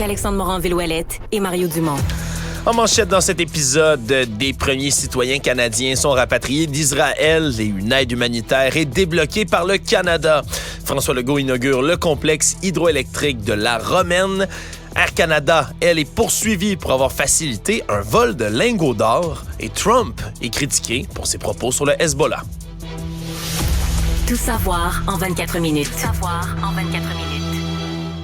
Alexandre Morin-Villouellette et Mario Dumont. En manchette dans cet épisode, des premiers citoyens canadiens sont rapatriés d'Israël et une aide humanitaire est débloquée par le Canada. François Legault inaugure le complexe hydroélectrique de la Romaine. Air Canada, elle, est poursuivie pour avoir facilité un vol de lingots d'or et Trump est critiqué pour ses propos sur le Hezbollah. Tout savoir en 24 minutes.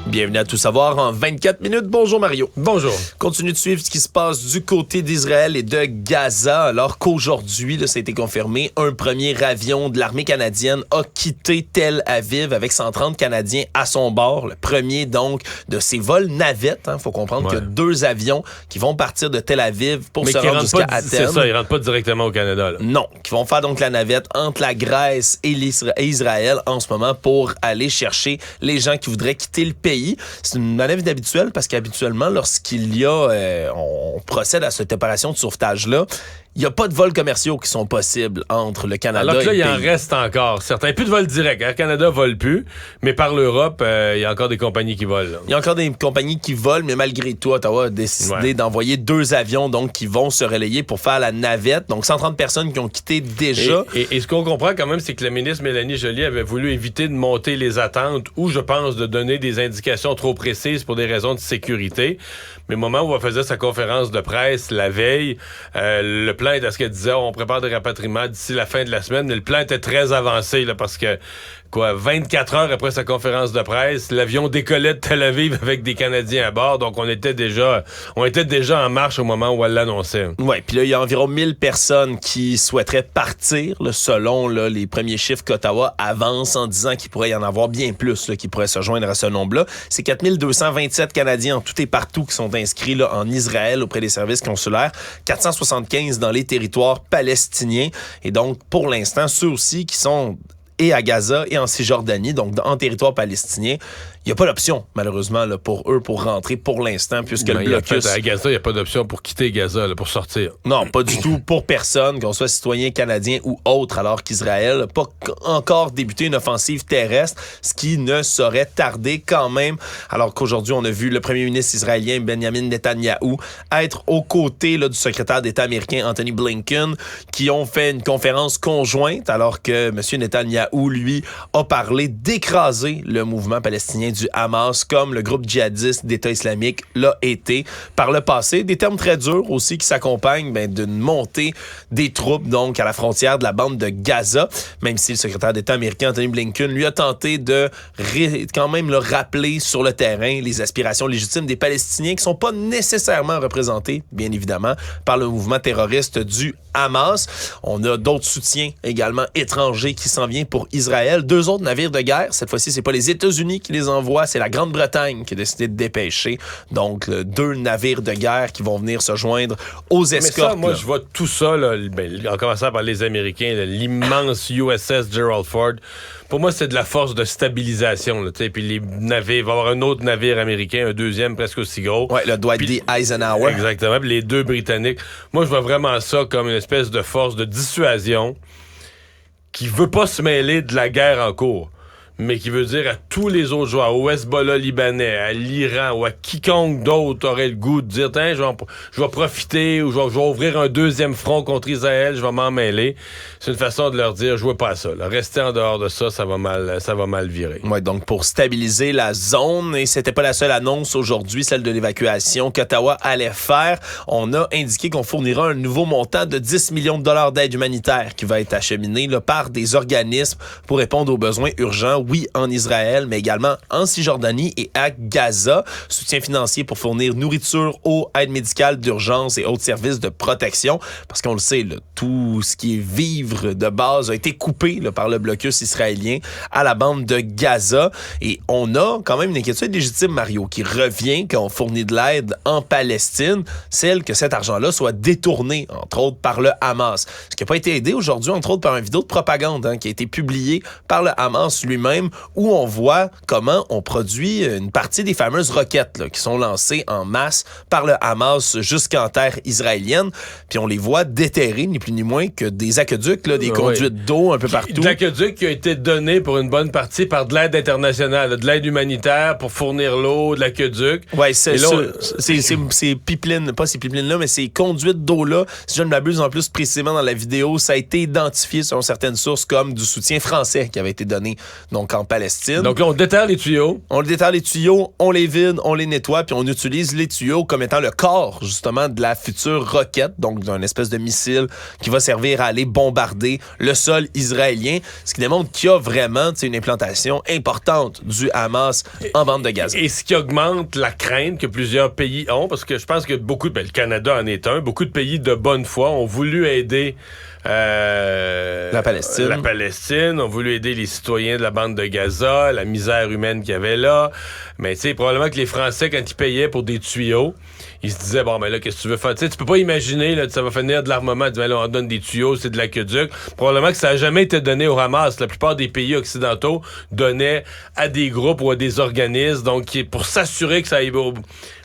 Bienvenue à Tout savoir en 24 minutes. Bonjour Mario. Bonjour. Continue de suivre ce qui se passe du côté d'Israël et de Gaza, alors qu'aujourd'hui, ça a été confirmé, un premier avion de l'armée canadienne a quitté Tel Aviv avec 130 Canadiens à son bord. Le premier, donc, de ces vols navettes. Faut comprendre qu'il y a 2 avions qui vont partir de Tel Aviv pour se rendre jusqu'à Athènes. C'est ça, ils rentrent pas directement au Canada. Là. Non, qui vont faire donc la navette entre la Grèce et Israël en ce moment pour aller chercher les gens qui voudraient quitter le pays. C'est une manœuvre inhabituelle parce qu'habituellement, lorsqu'il y a, on procède à cette opération de sauvetage-là, il n'y a pas de vols commerciaux qui sont possibles entre le Canada Alors que là, et le pays. il en reste encore certains. Plus de vols directs. Air Canada vole plus, mais par l'Europe, il y a encore des compagnies qui volent. Là. Il y a encore des compagnies qui volent, mais malgré tout, Ottawa a décidé d'envoyer 2 avions donc, qui vont se relayer pour faire la navette. Donc, 130 personnes qui ont quitté déjà. Et ce qu'on comprend quand même, c'est que la ministre Mélanie Joly avait voulu éviter de monter les attentes ou, je pense, de donner des indications trop précises pour des raisons de sécurité. Mais au moment où elle faisait sa conférence de presse la veille, le plan est à ce qu'elle disait, on prépare des rapatriements d'ici la fin de la semaine, mais le plan était très avancé là, parce que 24 heures après sa conférence de presse, l'avion décollait de Tel Aviv avec des Canadiens à bord, donc on était déjà en marche au moment où elle l'annonçait. Ouais, puis là, il y a environ 1000 personnes qui souhaiteraient partir, là, selon les premiers chiffres qu'Ottawa avance en disant qu'il pourrait y en avoir bien plus là, qui pourraient se joindre à ce nombre-là. C'est 4227 Canadiens en tout et partout qui sont inscrits là, en Israël auprès des services consulaires, 475 dans les territoires palestiniens. Et donc, pour l'instant, ceux aussi qui sont et à Gaza et en Cisjordanie, donc en territoire palestinien, il n'y a pas d'option, malheureusement, là, pour eux, pour rentrer pour l'instant, puisque le blocus... À Gaza, il n'y a pas d'option pour quitter Gaza, là, pour sortir. Non, pas du tout pour personne, qu'on soit citoyen canadien ou autre, alors qu'Israël n'a pas encore débuté une offensive terrestre, ce qui ne saurait tarder quand même, alors qu'aujourd'hui, on a vu le premier ministre israélien, Benjamin Netanyahou, être aux côtés là, du secrétaire d'État américain, Anthony Blinken, qui ont fait une conférence conjointe, alors que M. Netanyahou, lui, a parlé d'écraser le mouvement palestinien du Hamas, comme le groupe djihadiste d'État islamique l'a été par le passé. Des termes très durs aussi qui s'accompagnent d'une montée des troupes donc à la frontière de la bande de Gaza, même si le secrétaire d'État américain Anthony Blinken lui a tenté de quand même le rappeler sur le terrain les aspirations légitimes des Palestiniens qui sont pas nécessairement représentés, bien évidemment, par le mouvement terroriste du Hamas. On a d'autres soutiens également étrangers qui s'en viennent pour Israël. 2 autres navires de guerre. Cette fois-ci, c'est pas les États-Unis qui les envoient, c'est la Grande-Bretagne qui a décidé de dépêcher. Donc, 2 navires de guerre qui vont venir se joindre aux escortes. Mais ça, moi, je vois tout ça, là, en commençant par les Américains, là, l'immense USS Gerald Ford. Pour moi, c'est de la force de stabilisation. Là, puis les navires, il va y avoir un autre navire américain, un deuxième presque aussi gros. Ouais, le Dwight D. Eisenhower. Exactement. Puis les 2 Britanniques. Moi, je vois vraiment ça comme une espèce de force de dissuasion qui veut pas se mêler de la guerre en cours, mais qui veut dire à tous les autres joueurs, au Hezbollah libanais, à l'Iran ou à quiconque d'autre aurait le goût de dire « je vais profiter ou je vais ouvrir un deuxième front contre Israël, je vais m'en mêler ». C'est une façon de leur dire « jouez pas à ça. Là. Restez en dehors de ça, ça va mal virer ». Ouais, donc pour stabiliser la zone, et c'était pas la seule annonce aujourd'hui, celle de l'évacuation qu'Ottawa allait faire. On a indiqué qu'on fournira un nouveau montant de 10 millions de dollars d'aide humanitaire qui va être acheminé là, par des organismes pour répondre aux besoins urgents. Oui, en Israël, mais également en Cisjordanie et à Gaza. Soutien financier pour fournir nourriture, eau, aide médicale d'urgence et autres services de protection. Parce qu'on le sait, là, tout ce qui est vivre de base a été coupé là, par le blocus israélien à la bande de Gaza. Et on a quand même une inquiétude légitime, Mario, qui revient quand on fournit de l'aide en Palestine, celle que cet argent-là soit détourné, entre autres, par le Hamas. Ce qui n'a pas été aidé aujourd'hui, entre autres, par une vidéo de propagande qui a été publiée par le Hamas lui-même même où on voit comment on produit une partie des fameuses roquettes là, qui sont lancées en masse par le Hamas jusqu'en terre israélienne. Puis on les voit déterrer, ni plus ni moins que des aqueducs, là, des conduites d'eau un peu partout. Des aqueducs qui ont été donnés pour une bonne partie par de l'aide internationale, de l'aide humanitaire pour fournir l'eau, de l'aqueduc. Oui, ces pipelines, pas ces pipelines-là, mais ces conduites d'eau-là, si je ne m'abuse en plus précisément dans la vidéo, ça a été identifié selon certaines sources comme du soutien français qui avait été donné donc en Palestine. Donc là, on déterre les tuyaux. On déterre les tuyaux, on les vide, on les nettoie, puis on utilise les tuyaux comme étant le corps, justement, de la future roquette, donc d'une espèce de missile qui va servir à aller bombarder le sol israélien, ce qui démontre qu'il y a vraiment une implantation importante du Hamas en bande de Gaza. Et ce qui augmente la crainte que plusieurs pays ont, parce que je pense que le Canada en est un, beaucoup de pays de bonne foi ont voulu aider la Palestine, ont voulu aider les citoyens de la bande de Gaza, la misère humaine qu'il y avait là. Mais tu sais, probablement que les Français, quand ils payaient pour des tuyaux, ils se disaient, bon, ben là, qu'est-ce que tu veux faire? Tu sais, tu peux pas imaginer, là, ça va finir de l'armement, tu dis, ben là, on donne des tuyaux, c'est de l'aqueduc. Probablement que ça a jamais été donné au Hamas. La plupart des pays occidentaux donnaient à des groupes ou à des organismes, donc pour s'assurer que ça aille au...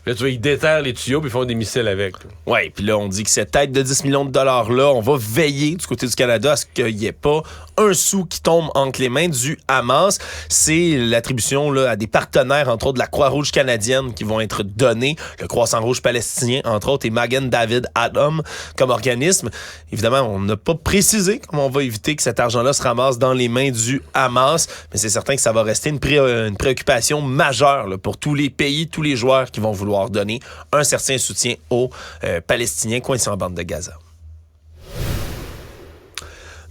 Là, tu vois, ils déterrent les tuyaux puis ils font des missiles avec. Oui, puis là, on dit que cette aide de 10 millions de $-là, on va veiller du côté du Canada à ce qu'il n'y ait pas un sou qui tombe entre les mains du Hamas. C'est l'attribution là, à des partenaires, entre autres de la Croix-Rouge canadienne, qui vont être donnés. Le Croissant-Rouge palestinien, entre autres, et Magen David Adom comme organisme. Évidemment, on n'a pas précisé comment on va éviter que cet argent-là se ramasse dans les mains du Hamas, mais c'est certain que ça va rester une préoccupation majeure là, pour tous les pays, tous les joueurs qui vont vouloir donner un certain soutien aux Palestiniens coincés en bande de Gaza.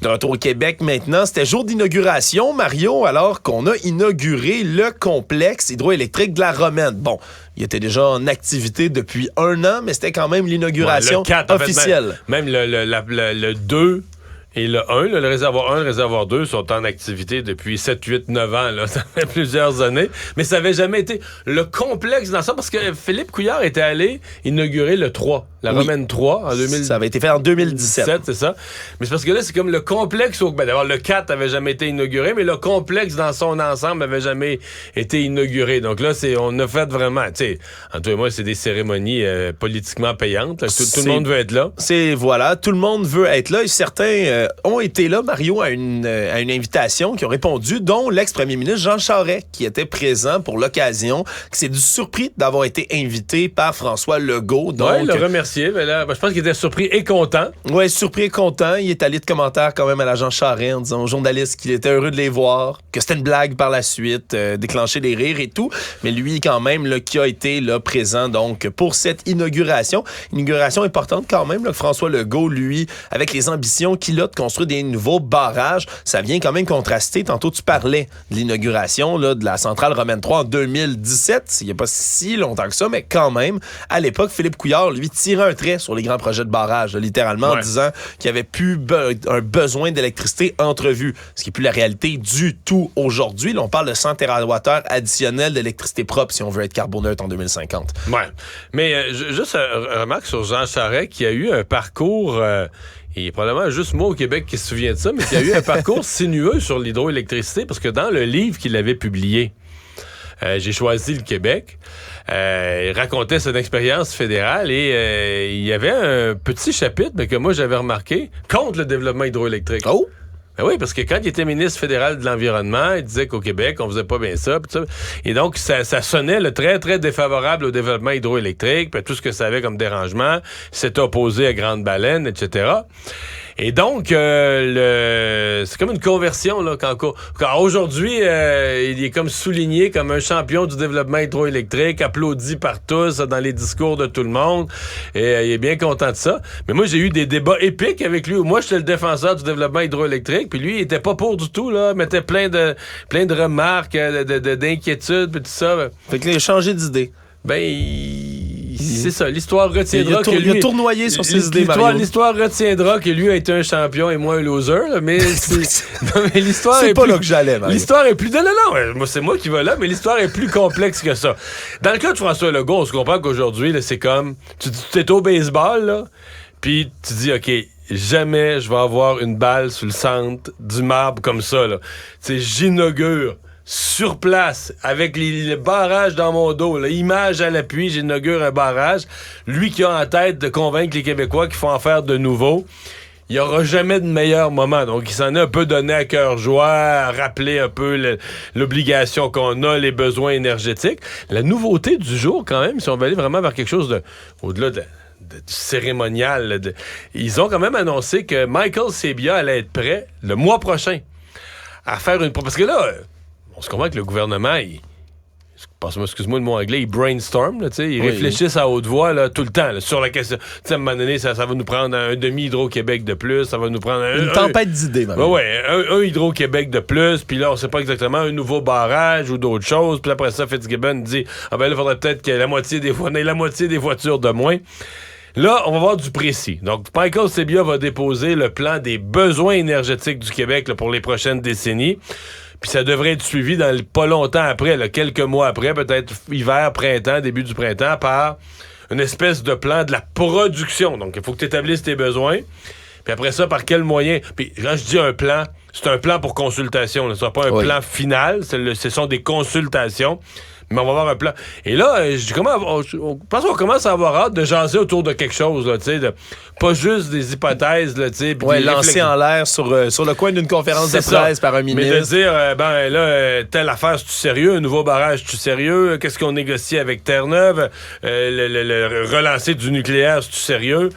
De retour au Québec maintenant, c'était jour d'inauguration, Mario, alors qu'on a inauguré le complexe hydroélectrique de la Romaine. Bon, il était déjà en activité depuis 1 an, mais c'était quand même l'inauguration officielle. En fait, même le 2 et le 1, le réservoir 1 et le réservoir 2 sont en activité depuis 7, 8, 9 ans. Là. Ça fait plusieurs années. Mais ça n'avait jamais été le complexe dans ça, parce que Philippe Couillard était allé inaugurer le 3. La Romaine 3 en 2017. Ça avait été fait en 2017. C'est ça. Mais c'est parce que là, c'est comme le complexe. D'abord, le 4 avait jamais été inauguré, mais le complexe dans son ensemble avait jamais été inauguré. Donc là, on a fait vraiment, tu sais, en tout cas, moi, c'est des cérémonies politiquement payantes. Là, tout le monde veut être là. Voilà, tout le monde veut être là. Et certains ont été là, Mario, à une invitation, qui ont répondu, dont l'ex-premier ministre Jean Charest, qui était présent pour l'occasion, qui s'est surpris d'avoir été invité par François Legault. Donc, il l'a remercié. Mais là, je pense qu'il était surpris et content. Oui, surpris et content. Il est allé de commentaires quand même à l'agent Charest en disant aux journalistes qu'il était heureux de les voir, que c'était une blague par la suite, déclencher des rires et tout. Mais lui, quand même, là, qui a été là, présent donc pour cette inauguration. Inauguration importante quand même, là, que François Legault, lui, avec les ambitions qu'il a de construire des nouveaux barrages, ça vient quand même contraster. Tantôt, tu parlais de l'inauguration là, de la centrale Romaine 3 en 2017. Il n'y a pas si longtemps que ça, mais quand même, à l'époque, Philippe Couillard, lui, tirait un trait sur les grands projets de barrage, là, littéralement en disant qu'il n'y avait plus un besoin d'électricité entrevu, ce qui n'est plus la réalité du tout aujourd'hui. Là, on parle de 100 TWh additionnels d'électricité propre si on veut être carboneutre en 2050. Ouais. Mais juste remarque sur Jean Charest qui a eu un parcours... il est probablement juste moi au Québec qui se souvient de ça, mais qui a eu un parcours sinueux sur l'hydroélectricité, parce que dans le livre qu'il avait publié, J'ai choisi le Québec. Il racontait son expérience fédérale et il y avait un petit chapitre mais que moi j'avais remarqué contre le développement hydroélectrique. Oh! Ben oui, parce que quand il était ministre fédéral de l'Environnement, il disait qu'au Québec, on faisait pas bien ça. Pis ça. Et donc, ça sonnait très, très défavorable au développement hydroélectrique, puis tout ce que ça avait comme dérangement. S'était opposé à Grande Baleine, etc. Et donc, c'est comme une conversion, là, quand aujourd'hui, il est comme souligné comme un champion du développement hydroélectrique, applaudi par tous dans les discours de tout le monde, et il est bien content de ça. Mais moi, j'ai eu des débats épiques avec lui, où moi, j'étais le défenseur du développement hydroélectrique, puis lui, il était pas pour du tout, là, mettait plein de remarques, d'inquiétudes, puis tout ça. Fait qu'il a changé d'idée. C'est ça, l'histoire retiendra que lui... Il a tournoyé sur ses idées, Mario. L'histoire retiendra que lui a été un champion et moi un loser, là, mais mais l'histoire c'est pas plus... là que j'allais, Mario. L'histoire est plus... Non, moi, c'est moi qui vais là, mais l'histoire est plus complexe que ça. Dans le cas de François Legault, on se comprend qu'aujourd'hui, là, c'est comme... Tu es au baseball, là, puis tu dis, OK, jamais je vais avoir une balle sur le centre du marbre comme ça, là. Tu sais, j'inaugure sur place, avec les barrages dans mon dos, là, image à l'appui, j'inaugure un barrage. Lui qui a en tête de convaincre les Québécois qu'il faut en faire de nouveau. Il n'y aura jamais de meilleur moment. Donc, il s'en est un peu donné à cœur joie, à rappeler un peu l'obligation qu'on a, les besoins énergétiques. La nouveauté du jour, quand même, si on veut aller vraiment vers quelque chose au-delà du cérémonial, ils ont quand même annoncé que Michael Sabia allait être prêt le mois prochain à faire une... Parce que là, on se comprend que le gouvernement, excuse-moi le mot anglais, ils brainstorm, là, ils réfléchissent à haute voix là, tout le temps là, sur la question. À un moment donné, ça va nous prendre un demi-Hydro-Québec de plus, ça va nous prendre une tempête d'idées, même. Un Hydro-Québec de plus, puis là, on sait pas exactement, un nouveau barrage ou d'autres choses, puis après ça, Fitzgibbon dit, là, il faudrait peut-être qu'il y ait la moitié des voitures de moins. Là, on va voir du précis. Donc, Michael Sabia va déposer le plan des besoins énergétiques du Québec là, pour les prochaines décennies. Puis ça devrait être suivi pas longtemps après, là, quelques mois après, peut-être hiver, printemps, début du printemps, par une espèce de plan de la production. Donc, il faut que tu établisses tes besoins. Puis après ça, par quel moyen? Puis quand je dis un plan, c'est un plan pour consultation. Ce ne sera pas un plan final. Ce sont des consultations. Mais on va avoir un plan. Et là, je pense qu'on commence à avoir hâte de jaser autour de quelque chose, là, tu sais, pas juste des hypothèses, là, tu sais. Lancé en l'air sur le coin d'une conférence de presse par un ministre. Mais de dire, telle affaire, c'est-tu sérieux? Un nouveau barrage, c'est-tu sérieux? Qu'est-ce qu'on négocie avec Terre-Neuve? Le relancer du nucléaire, c'est-tu sérieux?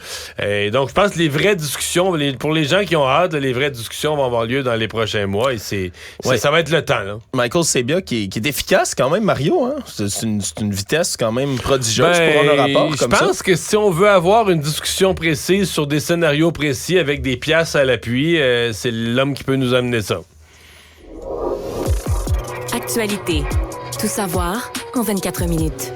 Et donc, je pense que les vraies discussions, pour les gens qui ont hâte, les vraies discussions vont avoir lieu dans les prochains mois et ça va être le temps, là. Michael Sabia qui est efficace quand même, Mario. Hein? C'est une vitesse quand même prodigieuse pour un rapport comme ça. Je pense que si on veut avoir une discussion précise sur des scénarios précis avec des pièces à l'appui, c'est l'homme qui peut nous amener ça. Actualité. Tout savoir en 24 minutes.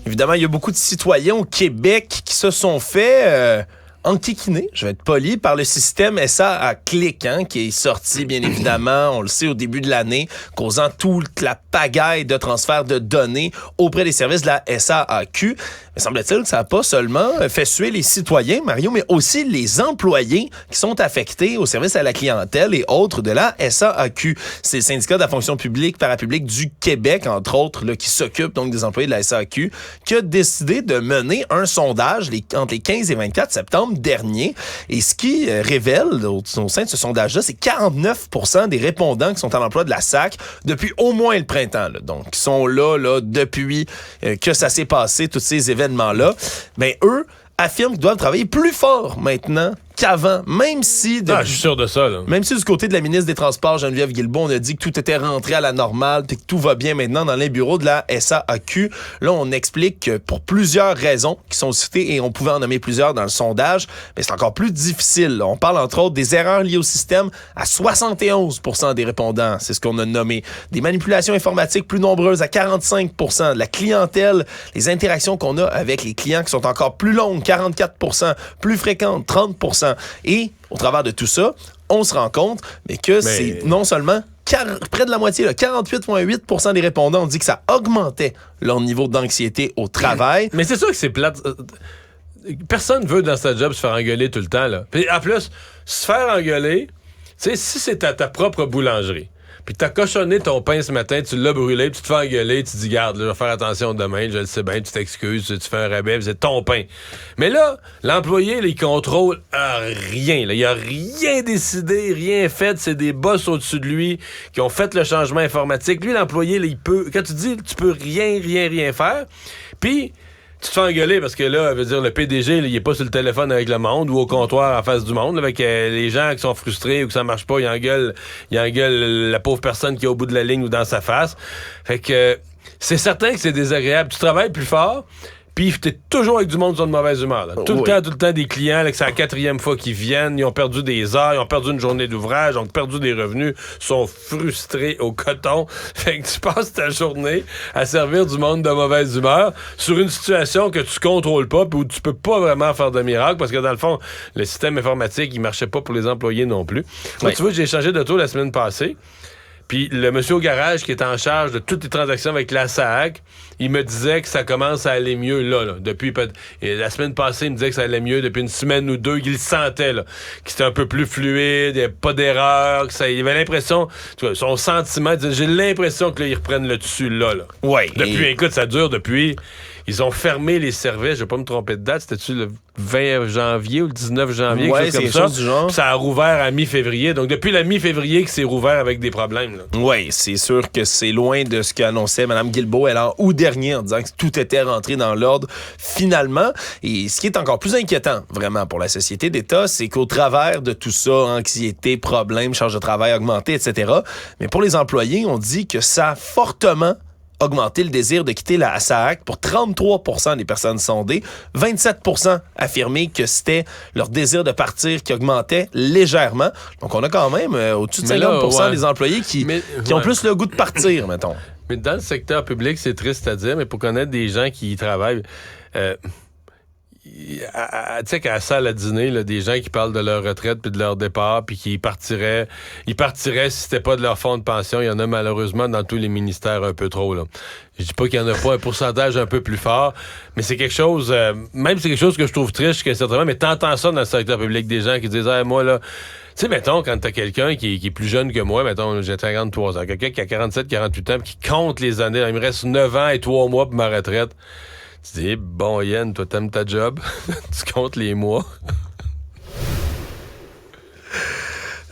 Évidemment, il y a beaucoup de citoyens au Québec qui se sont fait... enquiquiné, je vais être poli, par le système SA-Clic, qui est sorti, bien évidemment, on le sait, au début de l'année, causant toute la pagaille de transfert de données auprès des services de la SAAQ. Mais semble-t-il que ça n'a pas seulement fait suer les citoyens, Mario, mais aussi les employés qui sont affectés au service à la clientèle et autres de la SAAQ. C'est le syndicat de la fonction publique parapublique du Québec, entre autres, là, qui s'occupe donc des employés de la SAAQ, qui a décidé de mener un sondage entre les 15 et 24 septembre dernier. Et ce qui révèle au sein de ce sondage-là, c'est 49% des répondants qui sont à l'emploi de la SAC depuis au moins le printemps. Là. Donc, qui sont là depuis que ça s'est passé, tous ces événements-là. Ben, eux affirment qu'ils doivent travailler plus fort maintenant qu'avant, même si... je suis sûr de ça, là. Même si du côté de la ministre des Transports, Geneviève Guilbeault, on a dit que tout était rentré à la normale, puis que tout va bien maintenant dans les bureaux de la SAAQ. Là, on explique que pour plusieurs raisons qui sont citées, et on pouvait en nommer plusieurs dans le sondage, mais c'est encore plus difficile. Là. On parle entre autres des erreurs liées au système à 71% des répondants, c'est ce qu'on a nommé. Des manipulations informatiques plus nombreuses à 45%. De la clientèle, les interactions qu'on a avec les clients qui sont encore plus longues, 44%. Plus fréquentes, 30%. Et au travers de tout ça, on se rend compte c'est non seulement près de la moitié, 48,8% des répondants ont dit que ça augmentait leur niveau d'anxiété au travail. Mais c'est sûr que c'est plate. Personne veut dans sa job se faire engueuler tout le temps. Là. Puis en plus, se faire engueuler, tu sais, si c'est à ta propre boulangerie, puis t'as cochonné ton pain ce matin, tu l'as brûlé, puis tu te fais engueuler, tu te dis, garde, là, je vais faire attention demain, je le sais bien, tu t'excuses, tu fais un rabais, c'est ton pain. Mais là, l'employé, là, il contrôle rien. Là. Il a rien décidé, rien fait, c'est des boss au-dessus de lui qui ont fait le changement informatique. Lui, l'employé, là, il peut, quand tu dis, tu peux rien faire, puis... Tu te fais engueuler parce que là, veut dire, le PDG, là, il est pas sur le téléphone avec le monde ou au comptoir en face du monde, là, avec les gens qui sont frustrés ou que ça marche pas, il engueule la pauvre personne qui est au bout de la ligne ou dans sa face. Fait que c'est certain que c'est désagréable. Tu travailles plus fort, puis t'es toujours avec du monde sur de mauvaise humeur. Là. Tout le temps des clients, là, que c'est la 4e fois qu'ils viennent, ils ont perdu des heures, ils ont perdu une journée d'ouvrage, ils ont perdu des revenus, sont frustrés au coton. Fait que tu passes ta journée à servir du monde de mauvaise humeur sur une situation que tu contrôles pas, puis où tu peux pas vraiment faire de miracle, parce que dans le fond, le système informatique, il marchait pas pour les employés non plus. Moi, tu vois, j'ai changé d'auto la semaine passée. Puis le monsieur au garage qui est en charge de toutes les transactions avec la SAAQ, il me disait que ça commence à aller mieux là. Depuis la semaine passée, il me disait que ça allait mieux depuis une semaine ou deux, qu'il sentait là, que c'était un peu plus fluide, il n'y avait pas d'erreur, il avait l'impression, tu vois, son sentiment, j'ai l'impression que là, ils reprennent le dessus là. Ouais. Depuis, écoute, ça dure depuis. Ils ont fermé les services, je vais pas me tromper de date, c'était-tu le 20 janvier ou le 19 janvier, ouais, quelque chose comme ça. Du genre. Puis ça a rouvert à mi-février. Donc, depuis la mi-février que c'est rouvert avec des problèmes. Oui, c'est sûr que c'est loin de ce qu'annonçait Mme Guilbeault, elle, en août dernier, en disant que tout était rentré dans l'ordre finalement. Et ce qui est encore plus inquiétant, vraiment, pour la société d'État, c'est qu'au travers de tout ça, anxiété, problèmes, charge de travail augmentée, etc., mais pour les employés, on dit que ça a fortement augmenter le désir de quitter la SAAC pour 33% des personnes sondées. 27% affirmé que c'était leur désir de partir qui augmentait légèrement. Donc, on a quand même au-dessus de 50% des employés qui ont plus le goût de partir, mettons. Mais dans le secteur public, c'est triste à dire, mais pour connaître des gens qui y travaillent... tu sais qu'à la salle à dîner, là, des gens qui parlent de leur retraite puis de leur départ puis qui partiraient si c'était pas de leur fonds de pension. Il y en a malheureusement dans tous les ministères un peu trop, là. Je dis pas qu'il y en a pas un pourcentage un peu plus fort, mais c'est quelque chose, même c'est quelque chose que je trouve triste, certainement, mais t'entends ça dans le secteur public, des gens qui disent, moi, là, tu sais, mettons, quand t'as quelqu'un qui est plus jeune que moi, mettons, j'ai 53 ans, quelqu'un qui a 47, 48 ans, puis qui compte les années, il me reste 9 ans et 3 mois pour ma retraite. Tu dis, bon, Yann, toi, t'aimes ta job? Tu comptes les mois?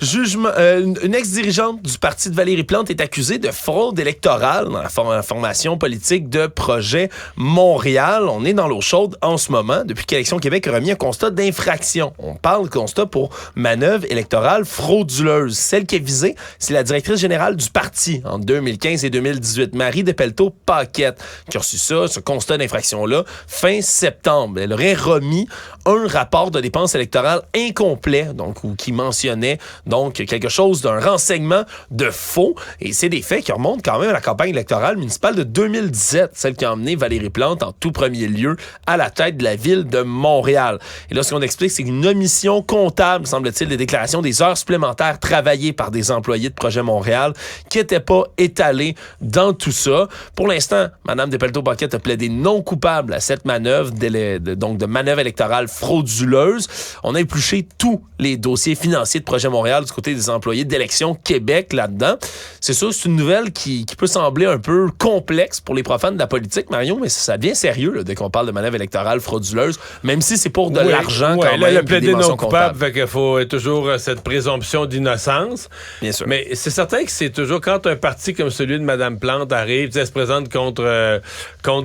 Jugement, une ex-dirigeante du parti de Valérie Plante est accusée de fraude électorale dans la formation politique de Projet Montréal. On est dans l'eau chaude en ce moment, depuis qu'Élections Québec a remis un constat d'infraction. On parle de constat pour manœuvre électorale frauduleuse. Celle qui est visée, c'est la directrice générale du parti en 2015 et 2018, Marie Depelto-Paquette, qui a reçu ce constat d'infraction-là, fin septembre. Elle aurait remis un rapport de dépenses électorales incomplet, donc, ou qui mentionnait donc quelque chose d'un renseignement de faux. Et c'est des faits qui remontent quand même à la campagne électorale municipale de 2017, celle qui a emmené Valérie Plante en tout premier lieu à la tête de la ville de Montréal. Et là, ce qu'on explique, c'est une omission comptable, semble-t-il, des déclarations des heures supplémentaires travaillées par des employés de Projet Montréal qui n'étaient pas étalées dans tout ça. Pour l'instant, Mme Depelto-Paquette a plaidé non coupable à cette manœuvre, de manœuvre électorale frauduleuse. On a épluché tous les dossiers financiers de Projet Montréal du côté des employés d'Élections Québec là-dedans. C'est sûr, c'est une nouvelle qui peut sembler un peu complexe pour les profanes de la politique, Marion, mais ça devient sérieux là, dès qu'on parle de manœuvre électorale frauduleuse, même si c'est pour de l'argent quand même. Là, le plaider non coupable, fait qu'il faut toujours cette présomption d'innocence. Bien sûr. Mais c'est certain que c'est toujours, quand un parti comme celui de Mme Plante arrive, elle se présente contre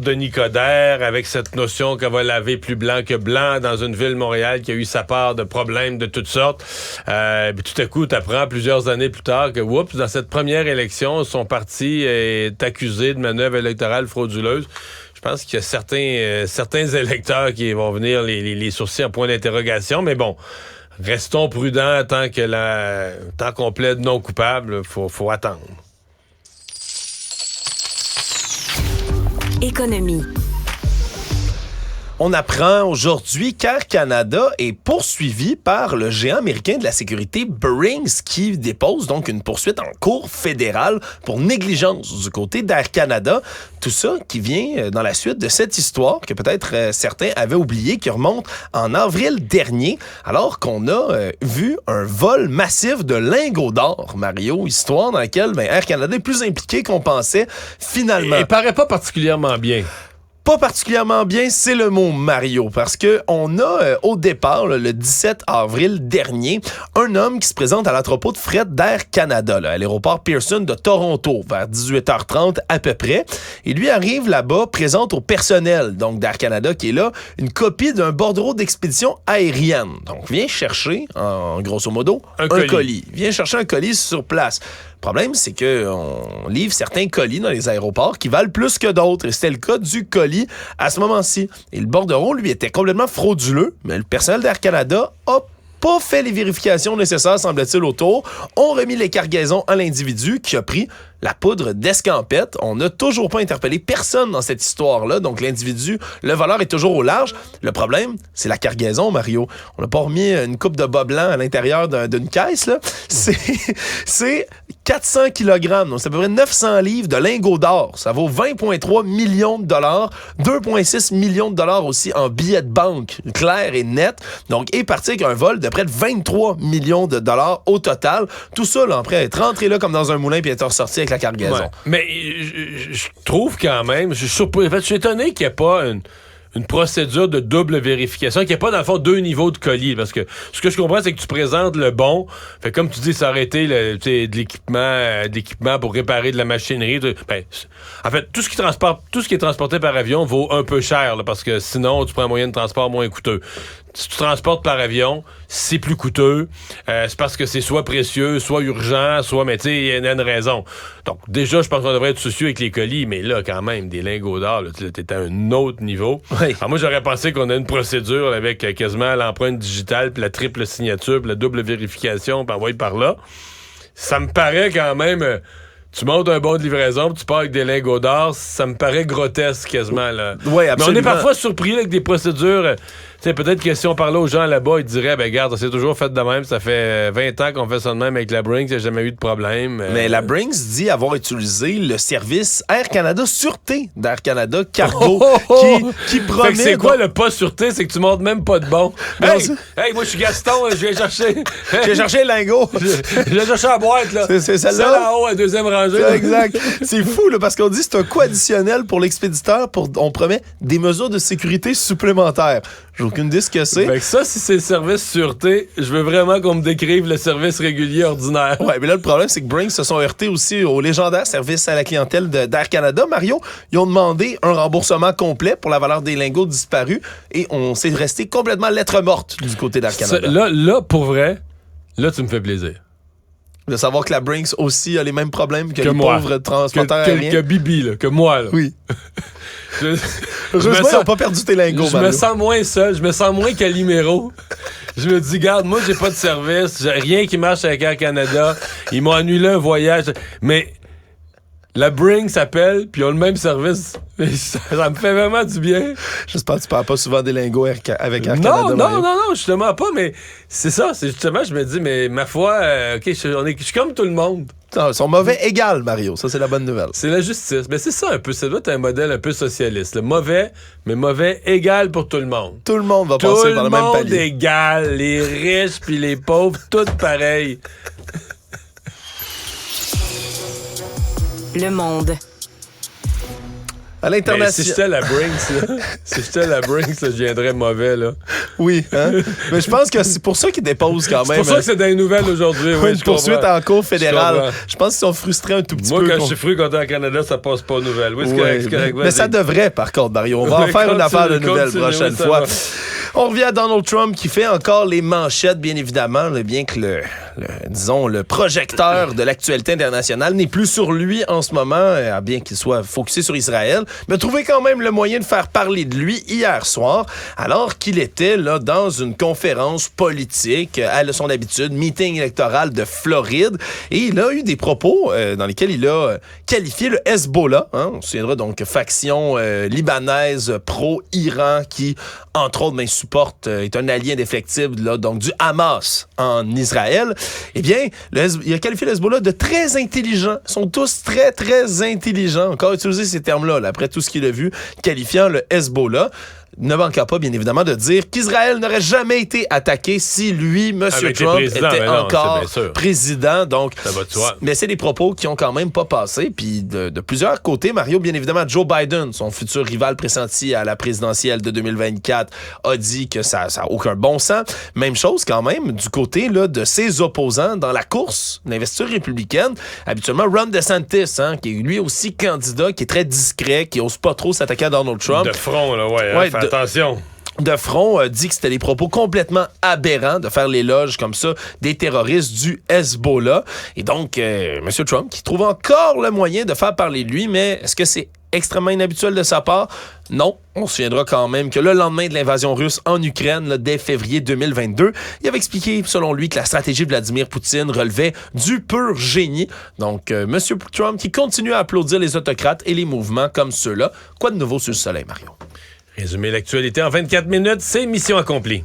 Denis Coderre, avec cette notion qu'elle va laver plus blanc que blanc dans une ville, Montréal, qui a eu sa part de problèmes de toutes sortes. Puis tout à coup, tu apprends plusieurs années plus tard que, oups, dans cette première élection, son parti est accusé de manœuvre électorale frauduleuse. Je pense qu'il y a certains électeurs qui vont venir les sourcils en point d'interrogation, mais bon, restons prudents tant qu'on plaide non coupable, faut attendre. Économie. On apprend aujourd'hui qu'Air Canada est poursuivi par le géant américain de la sécurité Boeing, qui dépose donc une poursuite en cour fédérale pour négligence du côté d'Air Canada. Tout ça qui vient dans la suite de cette histoire que peut-être certains avaient oublié, qui remonte en avril dernier, alors qu'on a vu un vol massif de lingots d'or, Mario, histoire dans laquelle Air Canada est plus impliqué qu'on pensait finalement. Il paraît pas particulièrement bien. Pas particulièrement bien, c'est le mot, Mario, parce que on a au départ, le 17 avril dernier, un homme qui se présente à l'entrepôt de fret d'Air Canada, à l'aéroport Pearson de Toronto, vers 18h30 à peu près. Et lui arrive là-bas, présente au personnel donc d'Air Canada qui est là, une copie d'un bordereau d'expédition aérienne. Donc, vient chercher, en grosso modo, un colis. Vient chercher un colis sur place. Le problème, c'est qu'on livre certains colis dans les aéroports qui valent plus que d'autres. Et c'était le cas du colis à ce moment-ci. Et le bordereau, lui, était complètement frauduleux, mais le personnel d'Air Canada a pas fait les vérifications nécessaires, semble-t-il, autour. On remis les cargaisons à l'individu qui a pris la poudre d'escampette. On n'a toujours pas interpellé personne dans cette histoire-là, donc l'individu, le voleur est toujours au large. Le problème, c'est la cargaison, Mario. On n'a pas remis une coupe de bas blanc à l'intérieur d'une caisse, là. C'est 400 kg, donc c'est à peu près 900 livres de lingots d'or. Ça vaut 20,3 millions de dollars, 2,6 millions de dollars aussi en billets de banque, clair et net. Donc, est parti avec un vol de près de 23 millions de dollars au total. Tout ça, là, après être rentré là comme dans un moulin puis être ressorti avec la cargaison. Ouais. Mais je trouve quand même, je suis surpris. En fait, je suis étonné qu'il n'y ait pas une procédure de double vérification, qu'il n'y ait pas, dans le fond, 2 niveaux de colis. Parce que ce que je comprends, c'est que tu présentes le bon. Fait comme tu dis, ça aurait été de l'équipement pour réparer de la machinerie. En fait, tout ce qui est transporté par avion vaut un peu cher, là, parce que sinon, tu prends un moyen de transport moins coûteux. Si tu transportes par avion, c'est plus coûteux. C'est parce que c'est soit précieux, soit urgent, soit, mais tu sais, il y a une raison. Donc, déjà, je pense qu'on devrait être soucieux avec les colis, mais là, quand même, des lingots d'or, t'es à un autre niveau. Oui. Alors, moi, j'aurais pensé qu'on a une procédure avec quasiment l'empreinte digitale, puis la triple signature, puis la double vérification, puis envoyer par là. Ça me paraît quand même... tu montes un bon de livraison, puis tu pars avec des lingots d'or, ça me paraît grotesque quasiment, là. Oui, absolument. Mais on est parfois surpris là, avec des procédures... Tu sais, peut-être que si on parlait aux gens là-bas, ils diraient, ben regarde, c'est toujours fait de même, ça fait 20 ans qu'on fait ça de même avec la Brinks, il n'y a jamais eu de problème. Mais la Brinks dit avoir utilisé le service Air Canada Sûreté d'Air Canada Cargo qui promet... Fait que c'est quoi le pas sûreté? C'est que tu montes même pas de bon. Hey, moi je suis Gaston, je viens chercher... J'ai cherché le lingot. Je viens chercher la boîte, là. C'est celle-là. Celle en haut, à deuxième rangée. C'est exact. C'est fou, là, parce qu'on dit que c'est un coût additionnel pour l'expéditeur, on promet des mesures de sécurité supplémentaires. J'ai aucune idée ce que c'est. Fait que ça, si c'est le service sûreté, je veux vraiment qu'on me décrive le service régulier ordinaire. Ouais, mais là, le problème, c'est que Brinks se sont heurtés aussi au légendaire service à la clientèle d'Air Canada. Mario, ils ont demandé un remboursement complet pour la valeur des lingots disparus et on s'est resté complètement lettre morte du côté d'Air Canada. Là, pour vrai, là, tu me fais plaisir. De savoir que la Brinks aussi a les mêmes problèmes que les moi. pauvres transporteurs aériens. Que Bibi, là, que moi, là. Oui. Heureusement, ils n'ont pas perdu tes lingots, Je me sens moins seul, je me sens moins Calimero. Je me dis, garde, moi, j'ai pas de service, j'ai rien qui marche avec Air Canada. Ils m'ont annulé un voyage. Mais la Brinks s'appelle, puis ils ont le même service. Ça me fait vraiment du bien. J'espère que tu parles pas souvent des lingots avec Air Canada. Non, justement pas, mais c'est ça. C'est justement, je me dis, mais ma foi, OK, je suis comme tout le monde. Non, ils sont mauvais égal, Mario. Ça, c'est la bonne nouvelle. C'est la justice. Mais c'est ça un peu. Ça doit être un modèle un peu socialiste. Le mauvais, mais mauvais égal pour tout le monde. Tout le monde va passer par le même Tout le monde palier. égal. Les riches puis les pauvres, tout pareil. Le Monde. À l'international. Si j'étais la Brinks, là, je viendrais mauvais, là. Oui, hein? Mais je pense que c'est pour ça qu'ils déposent quand même. C'est pour ça que c'est dans les nouvelles aujourd'hui. Oui, une poursuite en cour fédérale. Je Je pense qu'ils sont frustrés un tout petit peu. Moi, quand je suis frustré contre le Canada, ça passe pas aux nouvelles. Oui, c'est correct. Mais ça devrait, par contre, Mario. On va en faire une affaire de nouvelles prochaine fois. Va. On revient à Donald Trump qui fait encore les manchettes, bien évidemment, bien que le projecteur de l'actualité internationale n'est plus sur lui en ce moment, bien qu'il soit focusé sur Israël, mais a trouvé quand même le moyen de faire parler de lui hier soir, alors qu'il était là dans une conférence politique, à son habitude, meeting électoral de Floride, et il a eu des propos dans lesquels il a qualifié le Hezbollah, on se souviendra donc faction libanaise pro-Iran qui, entre autres, supporte, est un allié indéfectible là, donc du Hamas en Israël, eh bien, il a qualifié le Hezbollah de très intelligent. Ils sont tous très, très intelligents. Encore utiliser ces termes-là, après tout ce qu'il a vu, qualifiant le Hezbollah. Ne manqua pas, bien évidemment, de dire qu'Israël n'aurait jamais été attaqué si lui, M. Trump, était encore président. Donc, mais c'est des propos qui ont quand même pas passé. Puis de plusieurs côtés, Mario, bien évidemment, Joe Biden, son futur rival pressenti à la présidentielle de 2024, a dit que ça n'a aucun bon sens. Même chose quand même du côté là, de ses opposants dans la course, l'investiture républicaine. Habituellement, Ron DeSantis, qui est lui aussi candidat, qui est très discret, qui n'ose pas trop s'attaquer à Donald Trump. De front, là, ouais attention. De front, dit que c'était des propos complètement aberrants de faire l'éloge comme ça des terroristes du Hezbollah. Et donc, M. Trump qui trouve encore le moyen de faire parler de lui, mais est-ce que c'est extrêmement inhabituel de sa part? Non. On se souviendra quand même que le lendemain de l'invasion russe en Ukraine, là, dès février 2022, il avait expliqué, selon lui, que la stratégie de Vladimir Poutine relevait du pur génie. Donc, M. Trump qui continue à applaudir les autocrates et les mouvements comme ceux-là. Quoi de nouveau sur le soleil, Mario? Résumer l'actualité en 24 minutes, c'est mission accomplie.